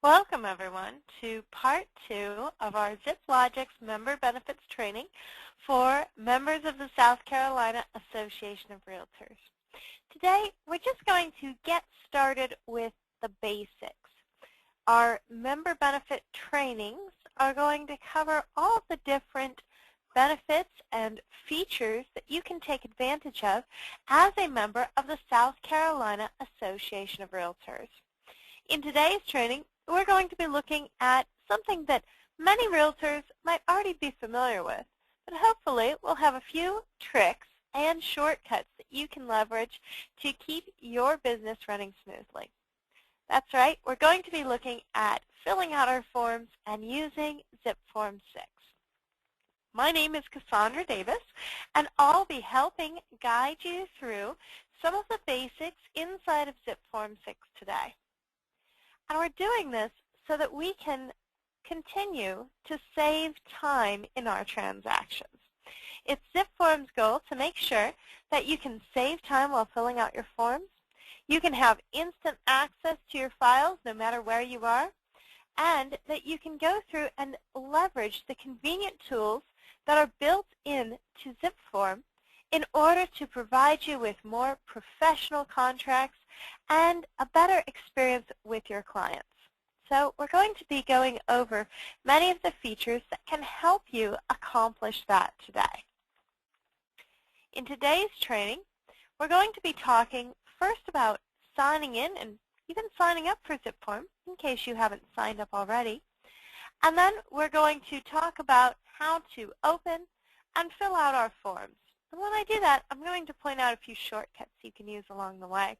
Welcome, everyone, to Part 2 of our zipLogix Member Benefits Training for members of the South Carolina Association of Realtors. Today, we're just going to get started with the basics. Our member benefit trainings are going to cover all of the different benefits and features that you can take advantage of as a member of the South Carolina Association of Realtors. In today's training, we're going to be looking at something that many realtors might already be familiar with, but hopefully we'll have a few tricks and shortcuts that you can leverage to keep your business running smoothly. That's right, we're going to be looking at filling out our forms and using zipForm 6. My name is Cassandra Davis, and I'll be helping guide you through some of the basics inside of zipForm 6 today. And we're doing this so that we can continue to save time in our transactions. It's zipForm's goal to make sure that you can save time while filling out your forms. You can have instant access to your files no matter where you are, and that you can go through and leverage the convenient tools that are built into zipForm in order to provide you with more professional contracts and a better experience with your clients. So we're going to be going over many of the features that can help you accomplish that today. In today's training, we're going to be talking first about signing in and even signing up for zipForm in case you haven't signed up already. And then we're going to talk about how to open and fill out our forms. And when I do that, I'm going to point out a few shortcuts you can use along the way.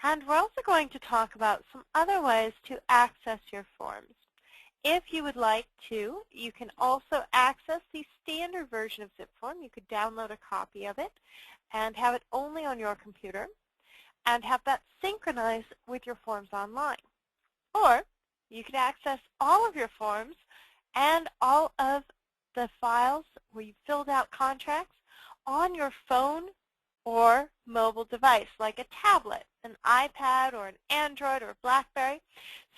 And we're also going to talk about some other ways to access your forms. If you would like to, you can also access the standard version of zipForm. You could download a copy of it and have it only on your computer and have that synchronized with your forms online. Or you could access all of your forms and all of the files where you filled out contracts on your phone or mobile device, like a tablet, an iPad, or an Android, or BlackBerry.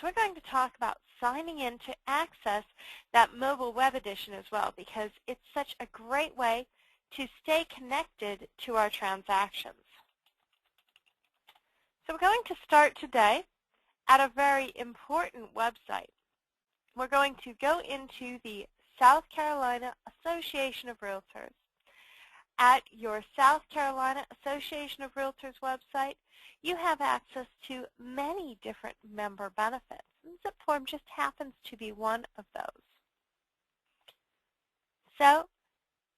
So we're going to talk about signing in to access that mobile web edition as well, because it's such a great way to stay connected to our transactions. So we're going to start today at a very important website. We're going to go into the South Carolina Association of Realtors. At your South Carolina Association of Realtors website, you have access to many different member benefits, and zipForm just happens to be one of those. So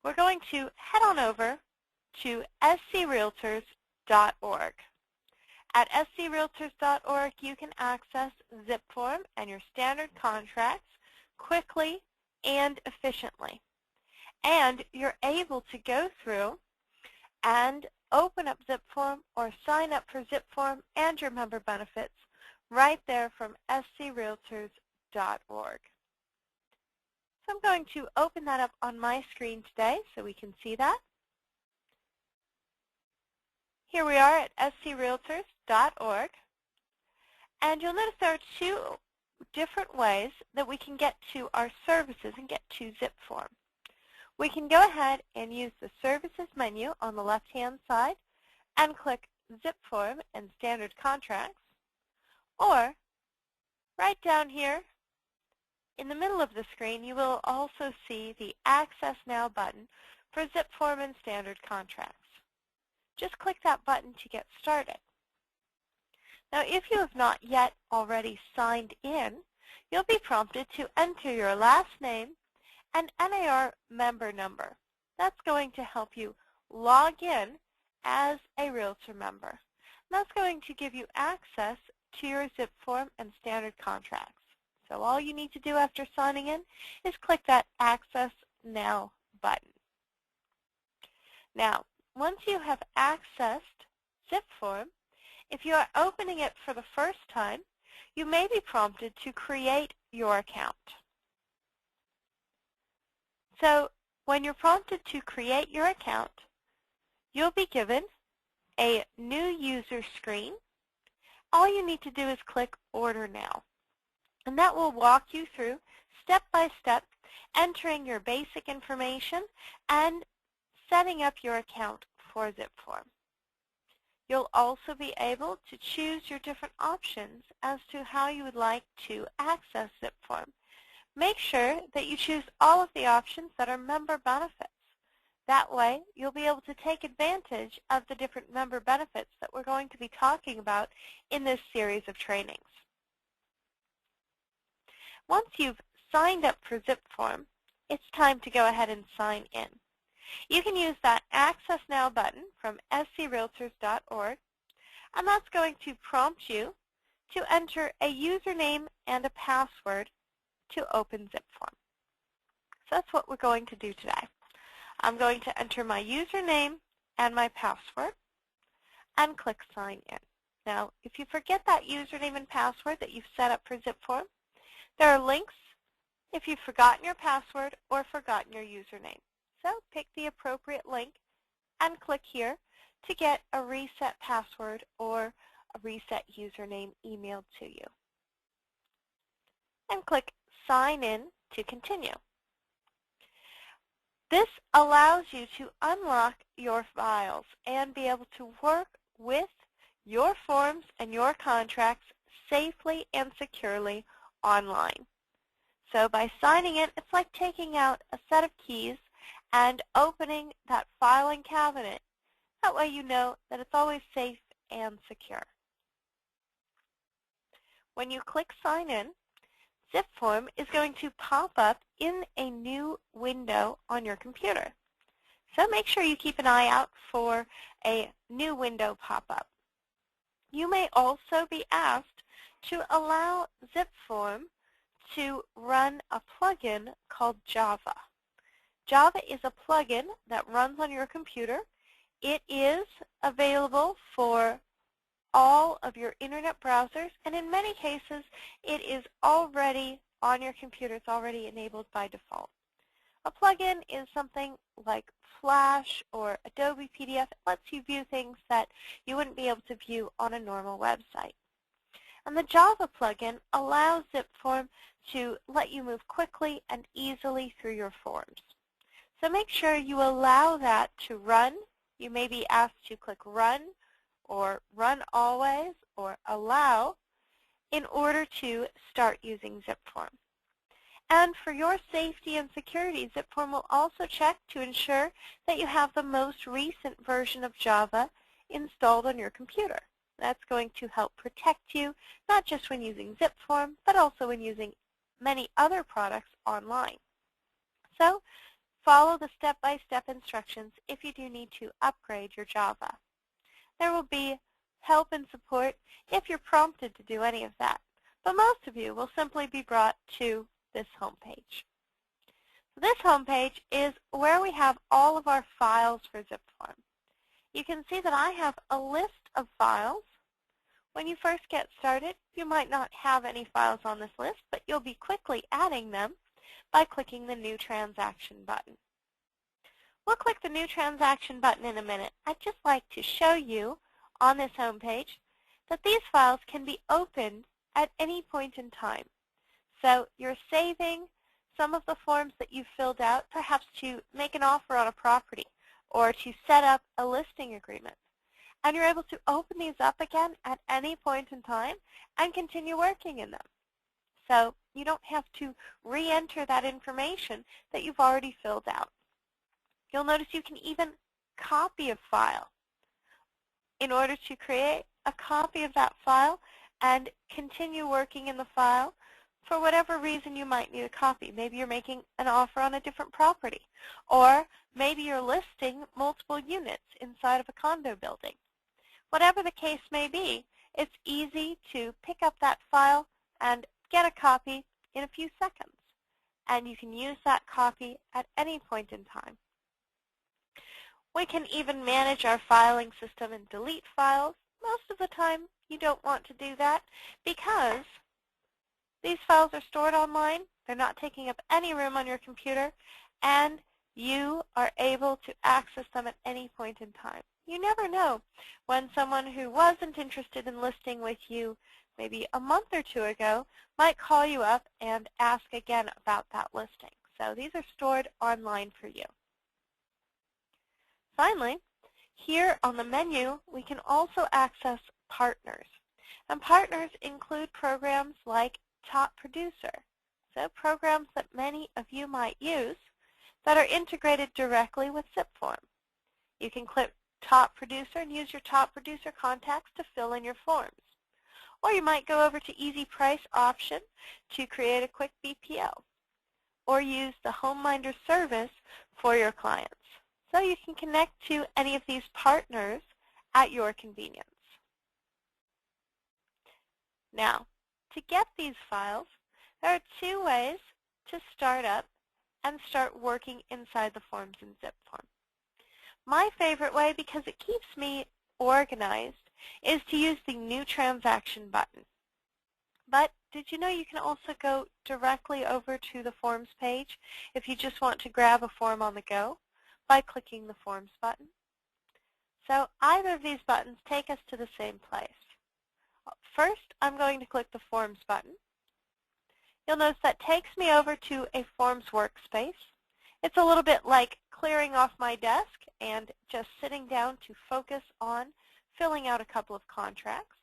we're going to head on over to screaltors.org. At screaltors.org, you can access zipForm and your standard contracts quickly and efficiently. And you're able to go through and open up zipForm or sign up for zipForm and your member benefits right there from screaltors.org. So I'm going to open that up on my screen today so we can see that. Here we are at screaltors.org. And you'll notice there are two different ways that we can get to our services and get to zipForm. We can go ahead and use the Services menu on the left-hand side and click zipForm and Standard Contracts, or right down here in the middle of the screen, you will also see the Access Now button for zipForm and Standard Contracts. Just click that button to get started. Now, if you have not yet already signed in, you'll be prompted to enter your last name and NAR member number. That's going to help you log in as a realtor member. And that's going to give you access to your zipForm and standard contracts. So all you need to do after signing in is click that Access Now button. Now, once you have accessed zipForm, if you are opening it for the first time, you may be prompted to create your account. So when you're prompted to create your account, you'll be given a new user screen. All you need to do is click Order Now. And that will walk you through step by step, entering your basic information and setting up your account for zipForm. You'll also be able to choose your different options as to how you would like to access zipForm. Make sure that you choose all of the options that are member benefits. That way, you'll be able to take advantage of the different member benefits that we're going to be talking about in this series of trainings. Once you've signed up for zipForm, it's time to go ahead and sign in. You can use that Access Now button from screaltors.org, and that's going to prompt you to enter a username and a password to open zipForm. So that's what we're going to do today. I'm going to enter my username and my password and click Sign In. Now, if you forget that username and password that you've set up for zipForm, there are links if you've forgotten your password or forgotten your username. So pick the appropriate link and click here to get a reset password or a reset username emailed to you. And click Sign In to continue. This allows you to unlock your files and be able to work with your forms and your contracts safely and securely online. So by signing in, it's like taking out a set of keys and opening that filing cabinet. That way you know that it's always safe and secure. When you click Sign In, zipForm is going to pop up in a new window on your computer. So make sure you keep an eye out for a new window pop up. You may also be asked to allow zipForm to run a plugin called Java. Java is a plugin that runs on your computer. It is available for all of your internet browsers, and in many cases it is already on your computer. It's already enabled by default. A plugin is something like Flash or Adobe PDF. It lets you view things that you wouldn't be able to view on a normal website. And the Java plugin allows zipForm to let you move quickly and easily through your forms. So make sure you allow that to run. You may be asked to click Run or Run Always or Allow in order to start using zipForm. And for your safety and security, zipForm will also check to ensure that you have the most recent version of Java installed on your computer. That's going to help protect you, not just when using zipForm, but also when using many other products online. So follow the step-by-step instructions if you do need to upgrade your Java. There will be help and support if you're prompted to do any of that, but most of you will simply be brought to this home page. This home page is where we have all of our files for zipForm. You can see that I have a list of files. When you first get started, you might not have any files on this list, but you'll be quickly adding them by clicking the New Transaction button. We'll click the New Transaction button in a minute. I'd just like to show you on this home page that these files can be opened at any point in time. So you're saving some of the forms that you've filled out, perhaps to make an offer on a property or to set up a listing agreement. And you're able to open these up again at any point in time and continue working in them. So you don't have to re-enter that information that you've already filled out. You'll notice you can even copy a file. In order to create a copy of that file and continue working in the file, for whatever reason you might need a copy. Maybe you're making an offer on a different property, or maybe you're listing multiple units inside of a condo building. Whatever the case may be, it's easy to pick up that file and get a copy in a few seconds. And you can use that copy at any point in time. We can even manage our filing system and delete files. Most of the time, you don't want to do that because these files are stored online. They're not taking up any room on your computer, and you are able to access them at any point in time. you never know when someone who wasn't interested in listing with you maybe a month or two ago might call you up and ask again about that listing. So these are stored online for you. Finally, here on the menu, we can also access partners. And partners include programs like Top Producer, so programs that many of you might use that are integrated directly with zipForm. You can click Top Producer and use your Top Producer contacts to fill in your forms. Or you might go over to Easy Price option to create a quick BPO. Or use the HomeMinder service for your clients. So you can connect to any of these partners at your convenience. Now, to get these files, there are two ways to start up and start working inside the forms in zipForm. My favorite way, because it keeps me organized, is to use the New Transaction button. But did you know you can also go directly over to the Forms page if you just want to grab a form on the go by clicking the Forms button? So either of these buttons take us to the same place. First, I'm going to click the Forms button. You'll notice that takes me over to a Forms workspace. It's a little bit like clearing off my desk and just sitting down to focus on filling out a couple of contracts.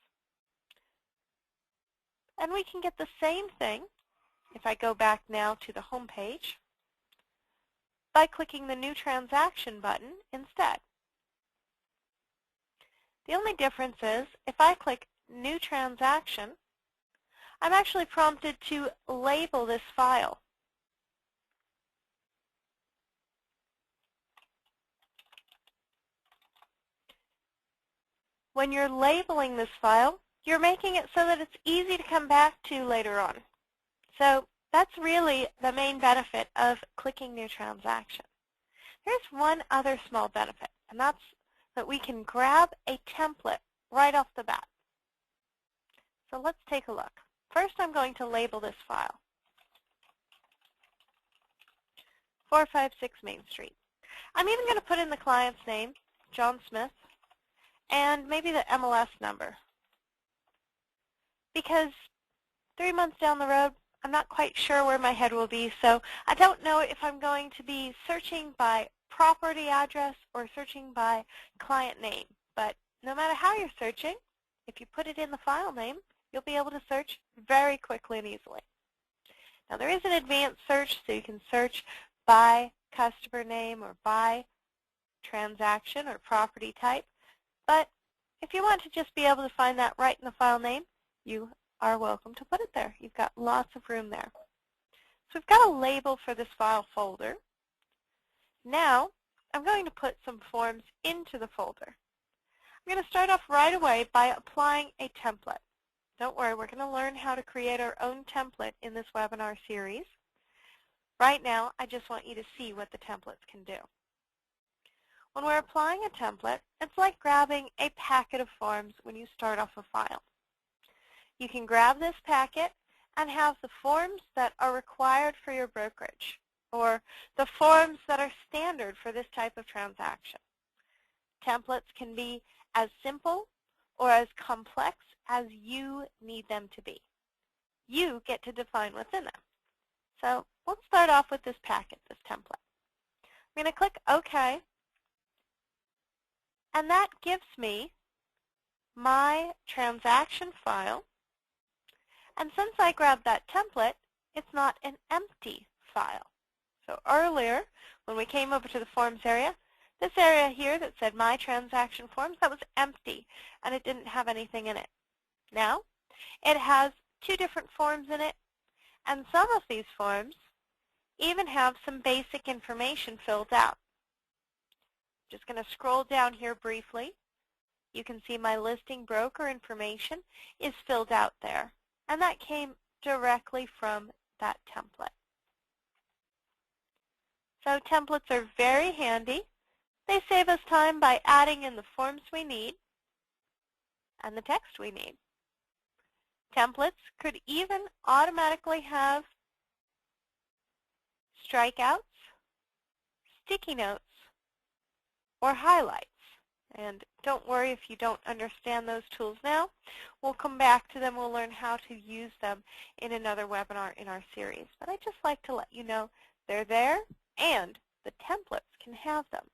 And we can get the same thing if I go back now to the home page by clicking the New Transaction button instead. The only difference is if I click New Transaction, I'm actually prompted to label this file. When you're labeling this file, you're making it so that it's easy to come back to later on. So that's really the main benefit of clicking New Transaction. There's one other small benefit, and that's that we can grab a template right off the bat. So let's take a look. First, I'm going to label this file, 456 Main Street. I'm even going to put in the client's name, John Smith, and maybe the MLS number. Because 3 months down the road, I'm not quite sure where my head will be, so I don't know if I'm going to be searching by property address or searching by client name. But no matter how you're searching, if you put it in the file name, you'll be able to search very quickly and easily. Now there is an advanced search, so you can search by customer name or by transaction or property type. But if you want to just be able to find that right in the file name, you are welcome to put it there. You've got lots of room there. So we've got a label for this file folder. Now I'm going to put some forms into the folder. I'm going to start off right away by applying a template. Don't worry, we're going to learn how to create our own template in this webinar series. Right now, I just want you to see what the templates can do. When we're applying a template, it's like grabbing a packet of forms when you start off a file. You can grab this packet and have the forms that are required for your brokerage, or the forms that are standard for this type of transaction. Templates can be as simple or as complex as you need them to be. You get to define what's in them. So let's start off with this packet, this template. I'm going to click OK, and that gives me my transaction file. And since I grabbed that template, it's not an empty file. So earlier, when we came over to the Forms area, this area here that said My Transaction Forms, that was empty, and it didn't have anything in it. Now, it has two different forms in it, and some of these forms even have some basic information filled out. Just going to scroll down here briefly. You can see my listing broker information is filled out there, and that came directly from that template. So templates are very handy. They save us time by adding in the forms we need and the text we need. Templates could even automatically have strikeouts, sticky notes, or highlights. And don't worry if you don't understand those tools now. We'll come back to them. We'll learn how to use them in another webinar in our series. But I'd just like to let you know they're there and the templates can have them.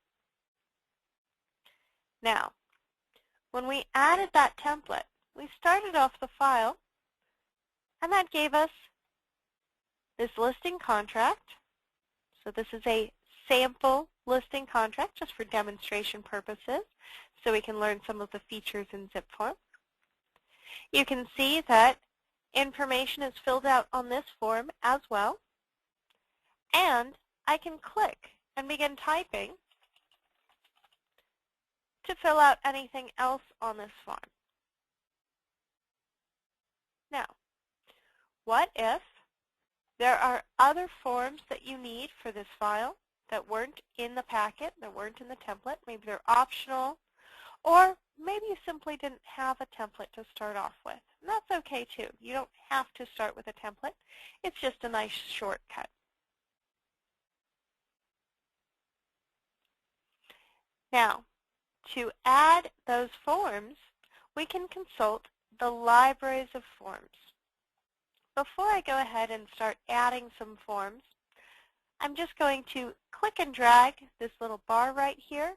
Now, when we added that template, we started off the file, and that gave us this listing contract. So this is a sample listing contract just for demonstration purposes, so we can learn some of the features in zipForm. You can see that information is filled out on this form as well, and I can click and begin typing to fill out anything else on this form. Now, what if there are other forms that you need for this file that weren't in the packet, that weren't in the template? Maybe they're optional, or maybe you simply didn't have a template to start off with. And that's okay too. You don't have to start with a template. It's just a nice shortcut. Now, to add those forms, we can consult the libraries of forms. Before I go ahead and start adding some forms, I'm just going to click and drag this little bar right here.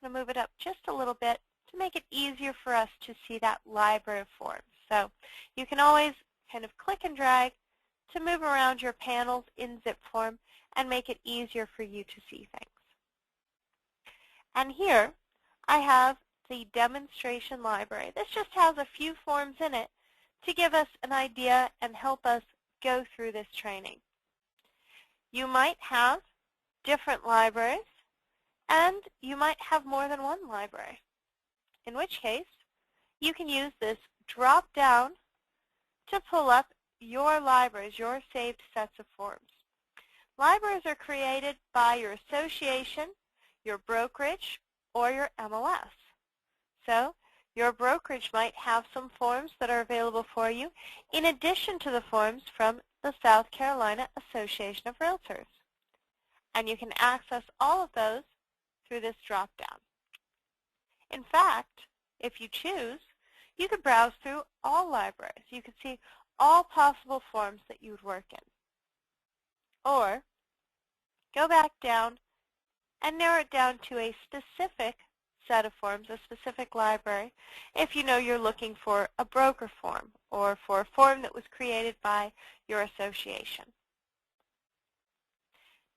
I'm going to move it up just a little bit to make it easier for us to see that library of forms. So you can always kind of click and drag to move around your panels in zipForm and make it easier for you to see things. And here I have the demonstration library. This just has a few forms in it to give us an idea and help us go through this training. You might have different libraries, and you might have more than one library, in which case you can use this drop down to pull up your libraries, your saved sets of forms. Libraries are created by your association, your brokerage, or your MLS. So your brokerage might have some forms that are available for you in addition to the forms from the South Carolina Association of Realtors. And you can access all of those through this drop-down. In fact, if you choose, you could browse through all libraries. You could see all possible forms that you would work in. Or go back down and narrow it down to a specific set of forms, a specific library, if you know you're looking for a broker form or for a form that was created by your association.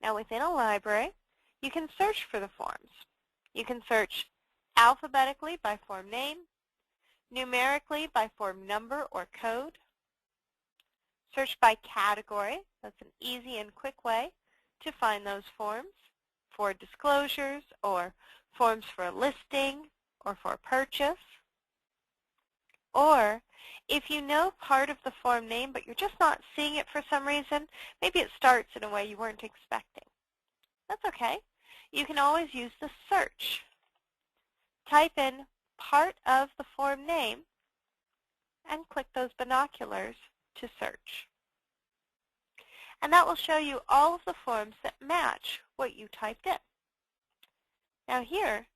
Now within a library, you can search for the forms. You can search alphabetically by form name, numerically by form number or code, search by category. That's an easy and quick way to find those forms for disclosures or forms for a listing or for a purchase. Or if you know part of the form name but you're just not seeing it for some reason, maybe it starts in a way you weren't expecting. That's okay. You can always use the search. Type in part of the form name and click those binoculars to search. And that will show you all of the forms that match what you typed in. Now here,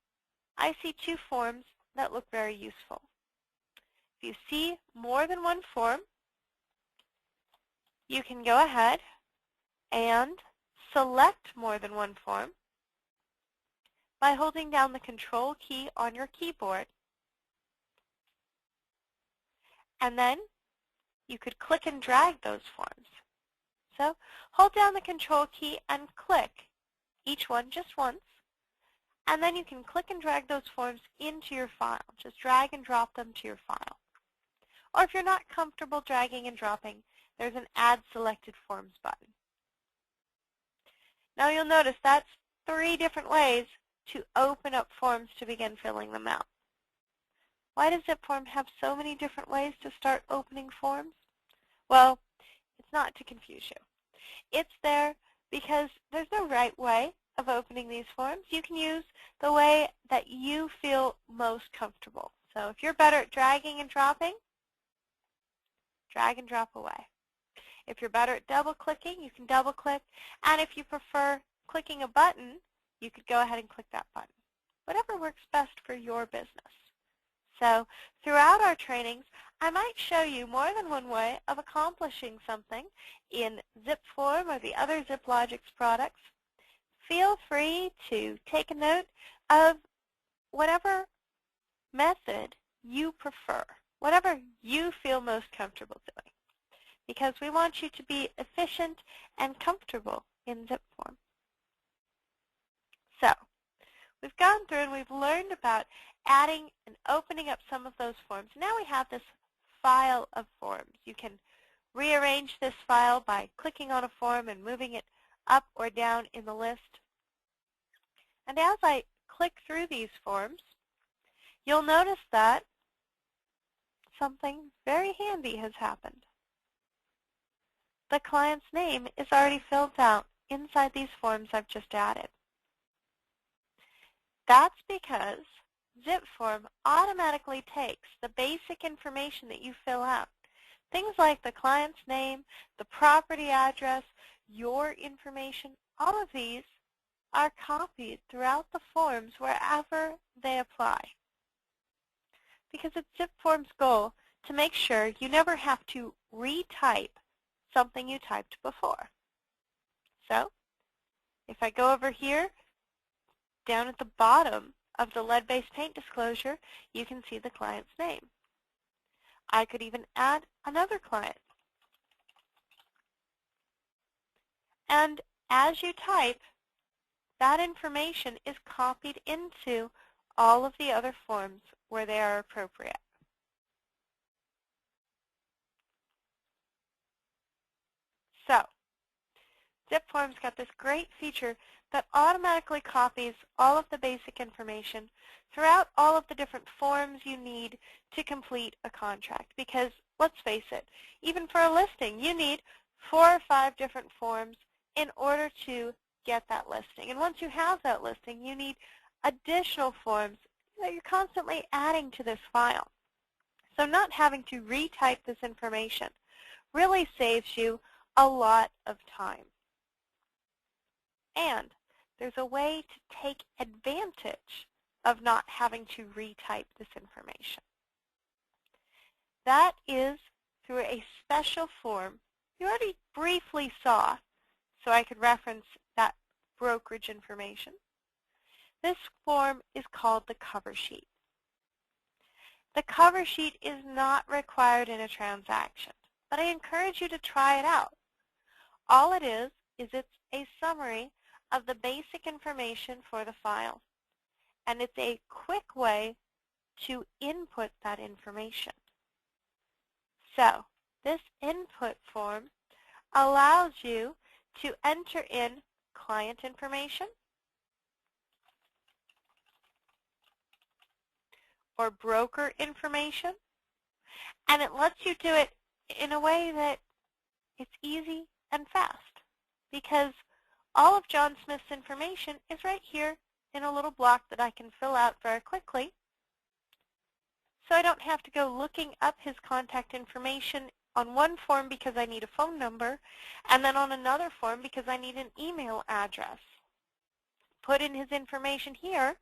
I see two forms that look very useful. If you see more than one form, you can go ahead and select more than one form by holding down the Control key on your keyboard. And then you could click and drag those forms. So hold down the Control key and click each one just once. And then you can click and drag those forms into your file. Just drag and drop them to your file. Or if you're not comfortable dragging and dropping, there's an Add Selected Forms button. Now you'll notice that's 3 different ways to open up forms to begin filling them out. Why does zipForm have so many different ways to start opening forms? Well, it's not to confuse you. It's there because there's no right way of opening these forms. You can use the way that you feel most comfortable. So if you're better at dragging and dropping, drag and drop away. If you're better at double-clicking, you can double-click. And if you prefer clicking a button, you could go ahead and click that button. whatever works best for your business. So throughout our trainings, I might show you more than one way of accomplishing something in zipForm or the other zipLogix products. Feel free to take a note of whatever method you prefer, whatever you feel most comfortable doing, because we want you to be efficient and comfortable in zipForm. So we've gone through and we've learned about adding and opening up some of those forms. Now we have this file of forms. You can rearrange this file by clicking on a form and moving it up or down in the list. And as I click through these forms, you'll notice that something very handy has happened. The client's name is already filled out inside these forms I've just added. That's because zipForm automatically takes the basic information that you fill out. Things like the client's name, the property address, your information, all of these are copied throughout the forms wherever they apply. Because it's zipForm's goal to make sure you never have to retype something you typed before. So if I go over here, down at the bottom of the lead-based paint disclosure, you can see the client's name. I could even add another client. And as you type, that information is copied into all of the other forms where they are appropriate. So zipForm's got this great feature that automatically copies all of the basic information throughout all of the different forms you need to complete a contract. Because let's face it, even for a listing, you need 4 or 5 different forms in order to get that listing. And once you have that listing, you need additional forms that you're constantly adding to this file. So not having to retype this information really saves you a lot of time. And there's a way to take advantage of not having to retype this information. That is through a special form you already briefly saw, so I could reference that brokerage information. This form is called the cover sheet. The cover sheet is not required in a transaction, but I encourage you to try it out. All it is it's a summary of the basic information for the file, and it's a quick way to input that information. So this input form allows you to enter in client information or broker information, and it lets you do it in a way that it's easy and fast, because all of John Smith's information is right here in a little block that I can fill out very quickly, so I don't have to go looking up his contact information on one form because I need a phone number, and then on another form because I need an email address. Put in his information here,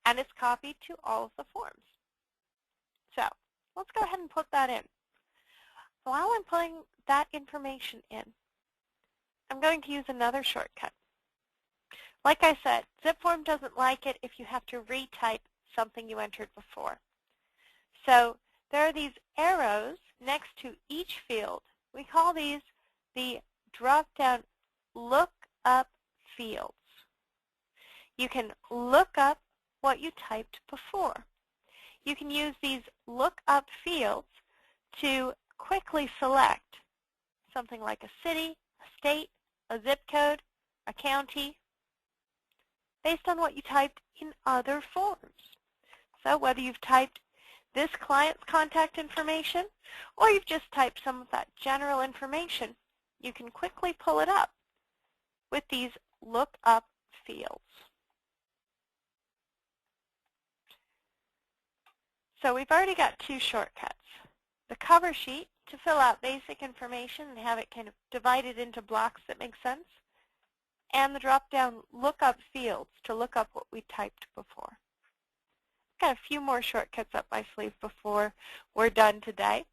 and it's copied to all of the forms. So let's go ahead and put that in. While I'm putting that information in, I'm going to use another shortcut. Like I said, zipForm doesn't like it if you have to retype something you entered before. So there are these arrows next to each field. We call these the drop-down look-up fields. You can look up what you typed before. You can use these look-up fields to quickly select something like a city, a state, a zip code, a county, based on what you typed in other forms. So whether you've typed this client's contact information or you've just typed some of that general information, you can quickly pull it up with these look-up fields. So we've already got 2 shortcuts. The cover sheet to fill out basic information and have it kind of divided into blocks that make sense, and the drop-down look-up fields to look up what we typed before. got a few more shortcuts up my sleeve before we're done today.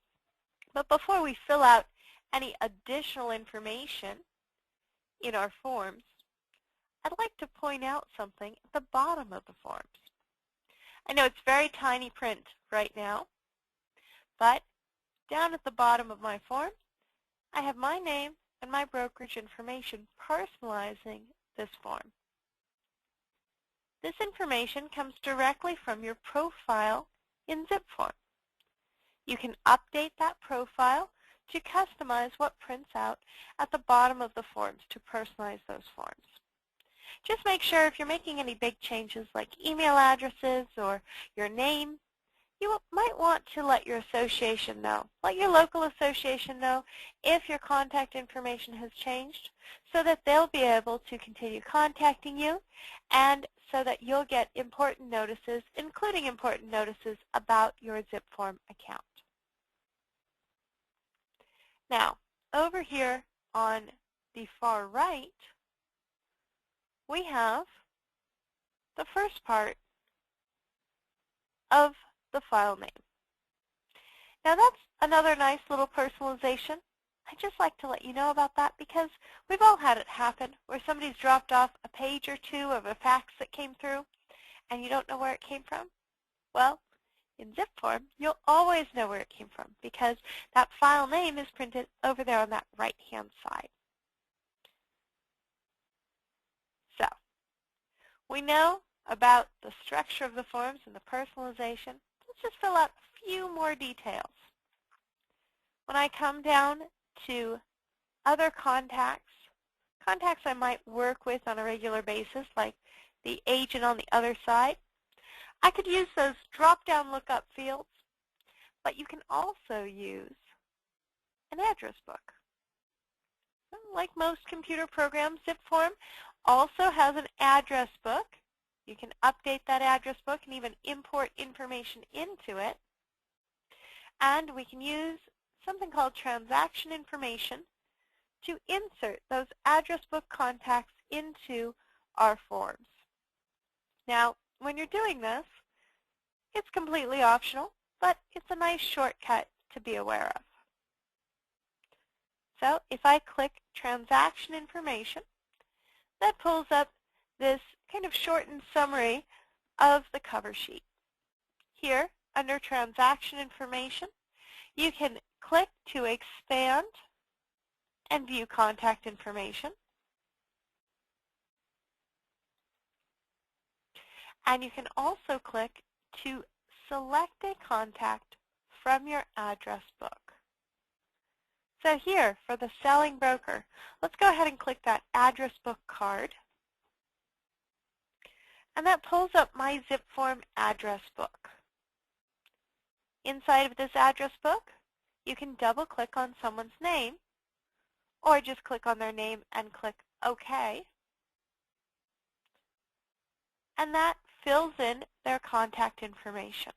But before we fill out any additional information in our forms, I'd like to point out something at the bottom of the forms. I know it's very tiny print right now, but down at the bottom of my form, I have my name and my brokerage information personalizing this form. This information comes directly from your profile in zipForm. You can update that profile to customize what prints out at the bottom of the forms to personalize those forms. Just make sure if you're making any big changes like email addresses or your name, you might want to let your association know, let your local association know if your contact information has changed so that they'll be able to continue contacting you and so that you'll get important notices, including important notices about your zipForm account. Now, over here on the far right, we have the first part of the file name. Now that's another nice little personalization. I'd just like to let you know about that because we've all had it happen where somebody's dropped off a page or two of a fax that came through and you don't know where it came from. Well, in zipForm, you'll always know where it came from because that file name is printed over there on that right-hand side. So, we know about the structure of the forms and the personalization. Let's just fill out a few more details. When I come down to other contacts I might work with on a regular basis, like the agent on the other side, I could use those drop-down lookup fields, but you can also use an address book. Like most computer programs, zipForm also has an address book. You can update that address book and even import information into it. And we can use something called transaction information to insert those address book contacts into our forms. Now, when you're doing this, it's completely optional, but it's a nice shortcut to be aware of. So if I click transaction information, that pulls up this kind of shortened summary of the cover sheet. Here, under transaction information, you can click to expand and view contact information. And you can also click to select a contact from your address book. So here, for the selling broker, let's go ahead and click that address book card. And that pulls up my zipForm address book. Inside of this address book, you can double-click on someone's name, or just click on their name and click OK. And that fills in their contact information.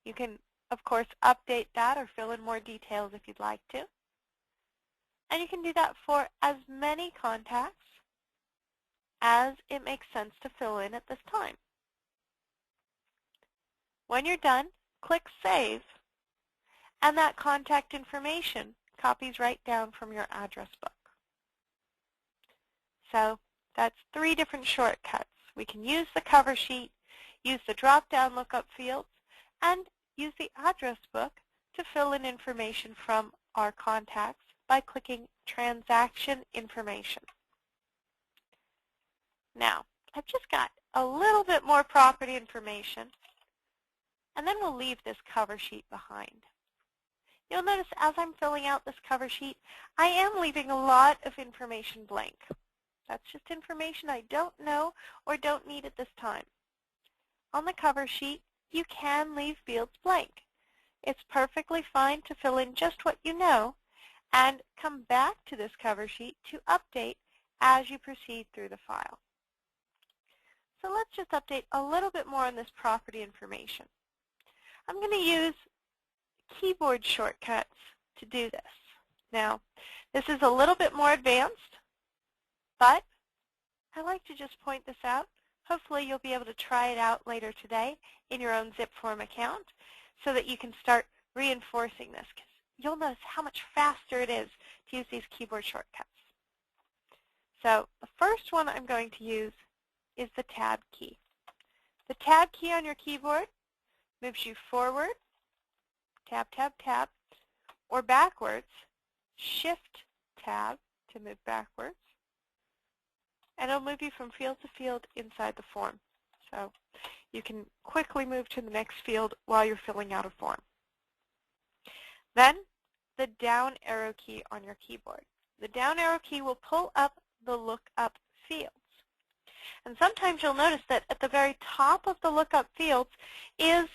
You can, of course, update that or fill in more details if you'd like to. And you can do that for as many contacts as it makes sense to fill in at this time. When you're done, click Save, and that contact information copies right down from your address book. So that's 3 different shortcuts. We can use the cover sheet, use the drop-down lookup fields, and use the address book to fill in information from our contacts by clicking Transaction Information. Now, I've just got a little bit more property information, and then we'll leave this cover sheet behind. You'll notice as I'm filling out this cover sheet, I am leaving a lot of information blank. That's just information I don't know or don't need at this time. On the cover sheet, you can leave fields blank. It's perfectly fine to fill in just what you know and come back to this cover sheet to update as you proceed through the file. So let's just update a little bit more on this property information. I'm going to use keyboard shortcuts to do this. Now, this is a little bit more advanced, but I like to just point this out Hopefully you'll be able to try it out later today in your own zipForm account so that you can start reinforcing this, because you'll notice how much faster it is to use these keyboard shortcuts. So the first one I'm going to use is the Tab key. The Tab key on your keyboard moves you forward, Tab, Tab, Tab, or backwards, Shift, Tab to move backwards, and it'll move you from field to field inside the form. So you can quickly move to the next field while you're filling out a form. Then the down arrow key on your keyboard. The down arrow key will pull up the lookup fields. And sometimes you'll notice that at the very top of the lookup fields is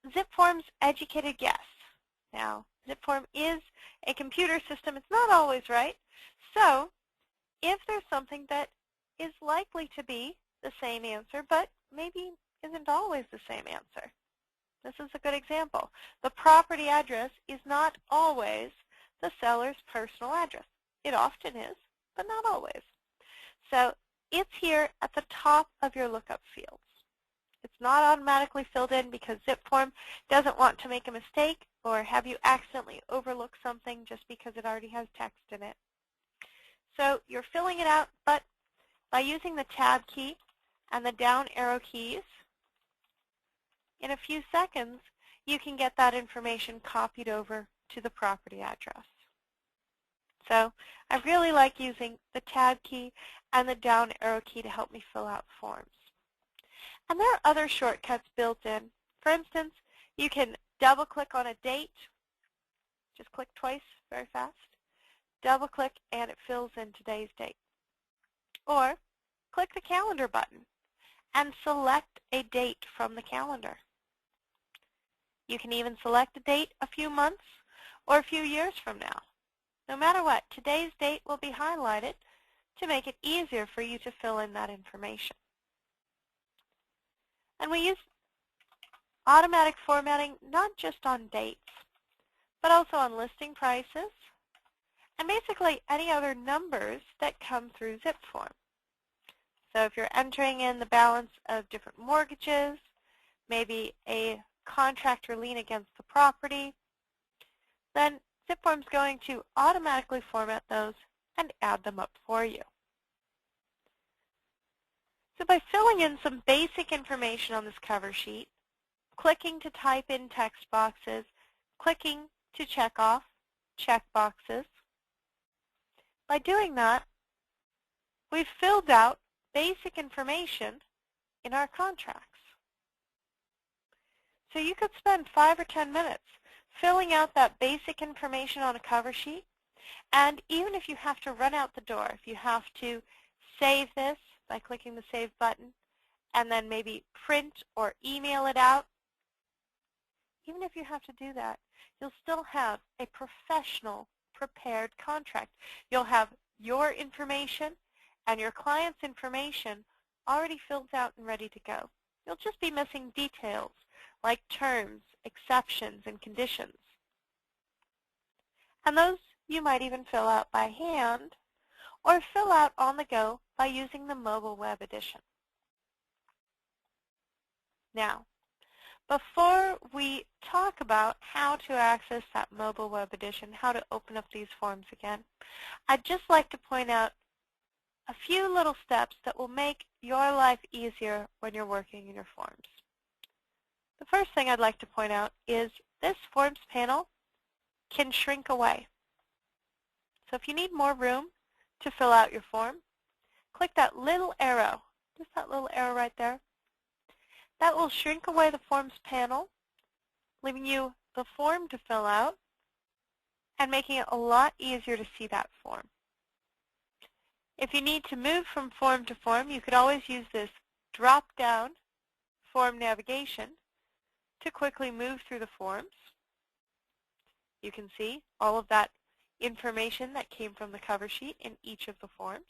zipForm's educated guess. Now, zipForm is a computer system. It's not always right. So if there's something that is likely to be the same answer, but maybe isn't always the same answer. This is a good example. The property address is not always the seller's personal address. It often is, but not always. So it's here at the top of your lookup fields. It's not automatically filled in because zipForm doesn't want to make a mistake or have you accidentally overlook something just because it already has text in it. So you're filling it out, but by using the Tab key and the down arrow keys, in a few seconds, you can get that information copied over to the property address. So I really like using the Tab key and the down arrow key to help me fill out forms. And there are other shortcuts built in. For instance, you can double-click on a date. Just click twice very fast. Double-click and it fills in today's date. Or click the calendar button and select a date from the calendar. You can even select a date a few months or a few years from now. No matter what, today's date will be highlighted to make it easier for you to fill in that information. And we use automatic formatting not just on dates, but also on listing prices and basically any other numbers that come through zipForm. So if you're entering in the balance of different mortgages, maybe a contract or lien against the property, then zipForm's going to automatically format those and add them up for you. So by filling in some basic information on this cover sheet, clicking to type in text boxes, clicking to check off check boxes, by doing that, we've filled out basic information in our contracts. So you could spend 5 or 10 minutes filling out that basic information on a cover sheet, and even if you have to run out the door, if you have to save this by clicking the Save button, and then maybe print or email it out, even if you have to do that, you'll still have a professional prepared contract. You'll have your information and your client's information already filled out and ready to go. You'll just be missing details like terms, exceptions, and conditions. And those you might even fill out by hand or fill out on the go by using the mobile web edition. Now, before we talk about how to access that mobile web edition, how to open up these forms again, I'd just like to point out a few little steps that will make your life easier when you're working in your forms. The first thing I'd like to point out is this Forms panel can shrink away. So if you need more room to fill out your form, click that little arrow, just that little arrow right there. That will shrink away the Forms panel, leaving you the form to fill out and making it a lot easier to see that form. If you need to move from form to form, you could always use this drop-down form navigation to quickly move through the forms. You can see all of that information that came from the cover sheet in each of the forms.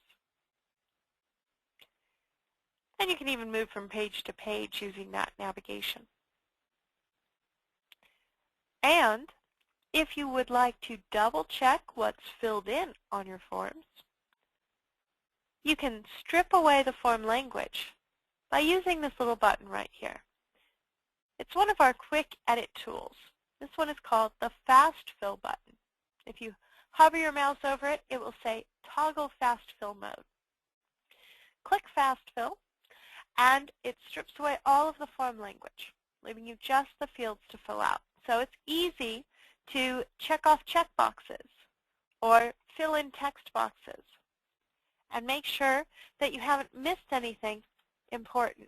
And you can even move from page to page using that navigation. And if you would like to double check what's filled in on your forms, you can strip away the form language by using this little button right here. It's one of our quick edit tools. This one is called the Fast Fill button. If you hover your mouse over it, it will say Toggle Fast Fill Mode. Click Fast Fill, and it strips away all of the form language, leaving you just the fields to fill out. So it's easy to check off checkboxes or fill in text boxes and make sure that you haven't missed anything important.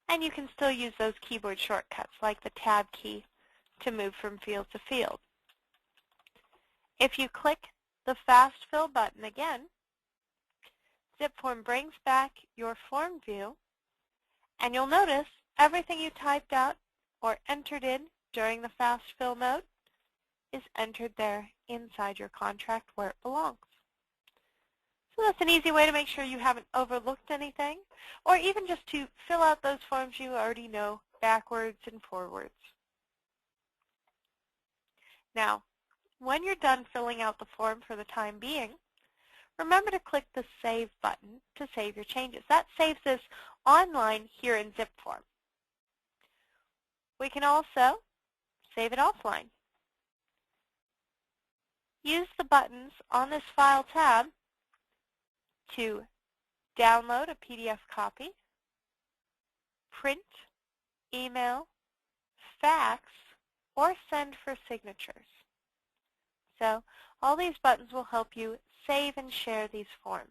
And you can still use those keyboard shortcuts like the Tab key to move from field to field. If you click the Fast Fill button again, zipForm brings back your form view, and you'll notice everything you typed out or entered in during the Fast Fill mode is entered there inside your contract where it belongs. So that's an easy way to make sure you haven't overlooked anything, or even just to fill out those forms you already know backwards and forwards. Now, when you're done filling out the form for the time being, remember to click the Save button to save your changes. That saves this online here in zipForm. We can also save it offline. Use the buttons on this File tab to download a PDF copy, print, email, fax, or send for signatures. So all these buttons will help you save and share these forms.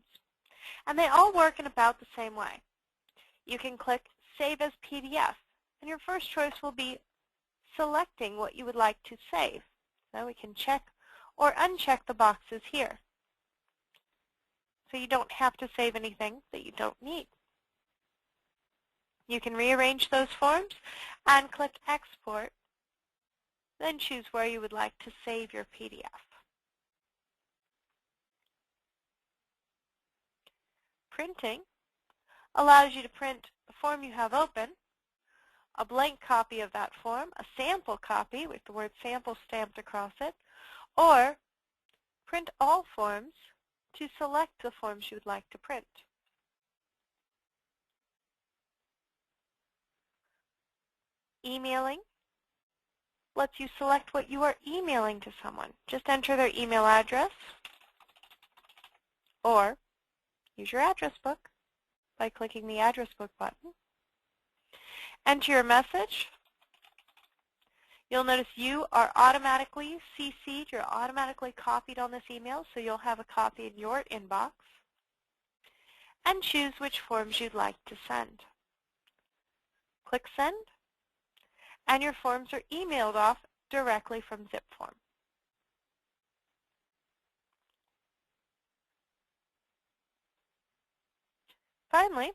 And they all work in about the same way. You can click Save as PDF, and your first choice will be selecting what you would like to save. So we can check or uncheck the boxes here, so you don't have to save anything that you don't need. You can rearrange those forms and click Export, then choose where you would like to save your PDF. Printing allows you to print the form you have open, a blank copy of that form, a sample copy with the word sample stamped across it, or print all forms to select the forms you would like to print. Emailing lets you select what you are emailing to someone. Just enter their email address or use your address book by clicking the address book button. Enter your message. You'll notice you are automatically CC'd, you're automatically copied on this email, so you'll have a copy in your inbox. And choose which forms you'd like to send. Click Send, and your forms are emailed off directly from zipForm. Finally,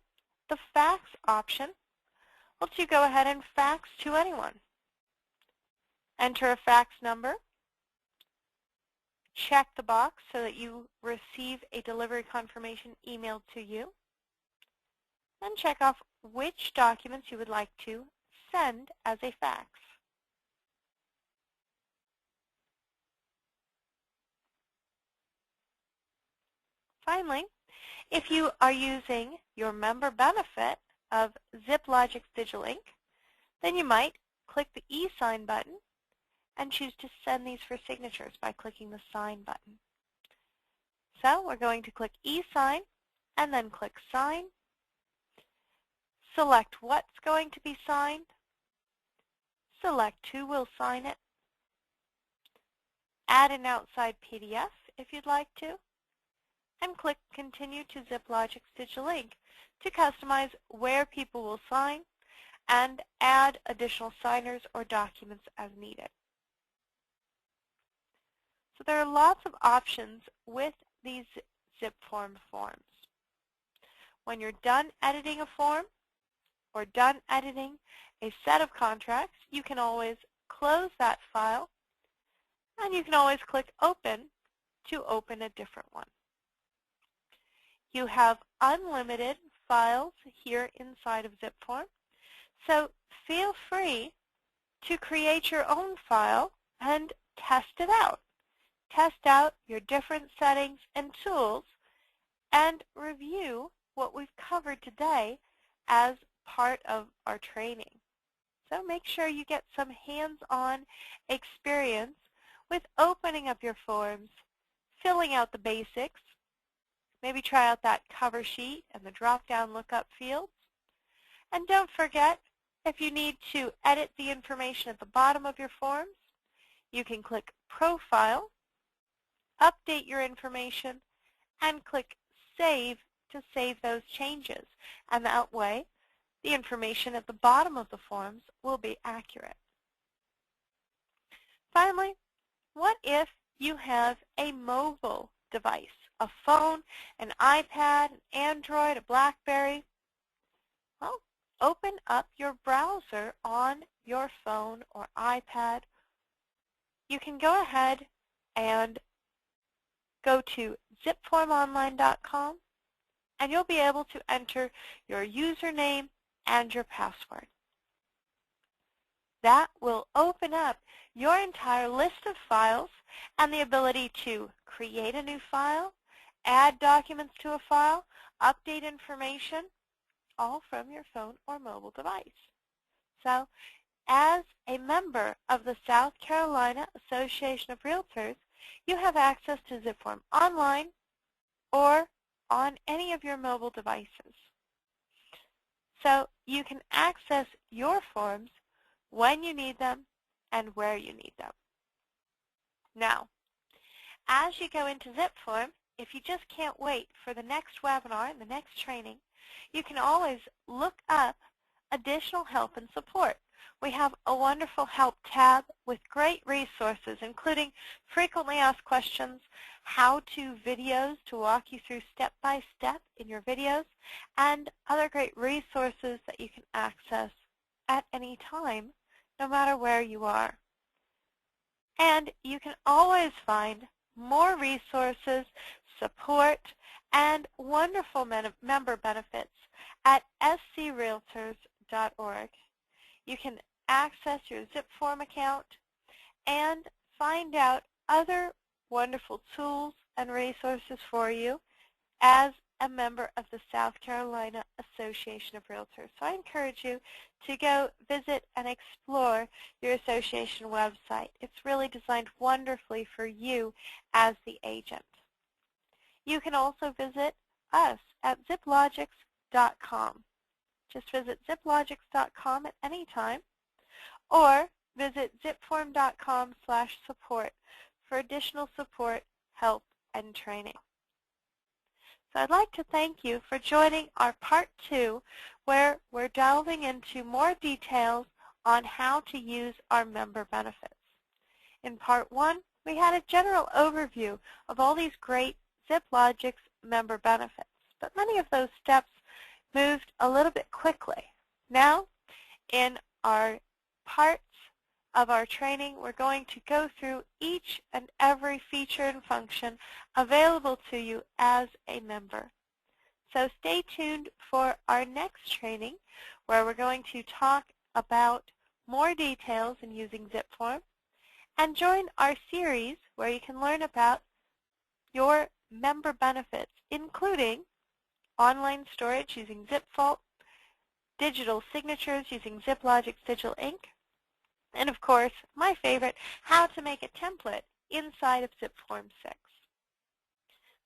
the fax option lets you go ahead and fax to anyone. Enter a fax number, check the box so that you receive a delivery confirmation emailed to you, and check off which documents you would like to send as a fax. Finally, if you are using your member benefit of zipLogix Digital Ink, then you might click the e-sign button and choose to send these for signatures by clicking the Sign button. So we're going to click e-sign and then click Sign. Select what's going to be signed. Select who will sign it. Add an outside PDF if you'd like to, and click Continue to zipLogix Digital Ink to customize where people will sign and add additional signers or documents as needed. So there are lots of options with these zipForm forms. When you're done editing a form or done editing a set of contracts, you can always close that file, and you can always click Open to open a different one. You have unlimited files here inside of zipForm, so feel free to create your own file and test it out. Test out your different settings and tools and review what we've covered today as part of our training. So make sure you get some hands-on experience with opening up your forms, filling out the basics, maybe try out that cover sheet and the drop-down lookup fields. And don't forget, if you need to edit the information at the bottom of your forms, you can click Profile, update your information, and click Save to save those changes. And that way, the information at the bottom of the forms will be accurate. Finally, what if you have a mobile device, a phone, an iPad, an Android, a BlackBerry? Well, open up your browser on your phone or iPad. You can go ahead and go to zipformonline.com, and you'll be able to enter your username and your password. That will open up your entire list of files and the ability to create a new file, add documents to a file, update information, all from your phone or mobile device. So, as a member of the South Carolina Association of Realtors, you have access to zipForm online or on any of your mobile devices. So you can access your forms when you need them and where you need them. Now, as you go into zipForm, if you just can't wait for the next webinar and the next training, you can always look up additional help and support. We have a wonderful help tab with great resources, including frequently asked questions, how-to videos to walk you through step-by-step in your videos, and other great resources that you can access at any time, no matter where you are. And you can always find more resources, support, and wonderful member benefits at screaltors.org. You can access your zipForm account and find out other wonderful tools and resources for you as a member of the South Carolina Association of Realtors. So I encourage you to go visit and explore your association website. It's really designed wonderfully for you as the agent. You can also visit us at zipLogix.com. Just visit zipLogix.com at any time, or visit zipform.com/support for additional support, help, and training. So I'd like to thank you for joining our Part 2, where we're delving into more details on how to use our member benefits. In Part 1, we had a general overview of all these great zipLogix member benefits, but many of those steps moved a little bit quickly. Now, in our parts of our training, we're going to go through each and every feature and function available to you as a member. So stay tuned for our next training, where we're going to talk about more details in using zipForm, and join our series where you can learn about your member benefits, including online storage using zipVault, digital signatures using zipLogix Digital Ink, and of course, my favorite, how to make a template inside of zipForm 6.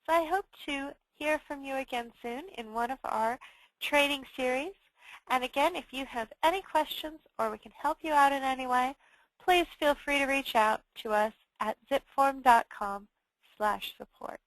So I hope to hear from you again soon in one of our training series. And again, if you have any questions or we can help you out in any way, please feel free to reach out to us at zipform.com/support.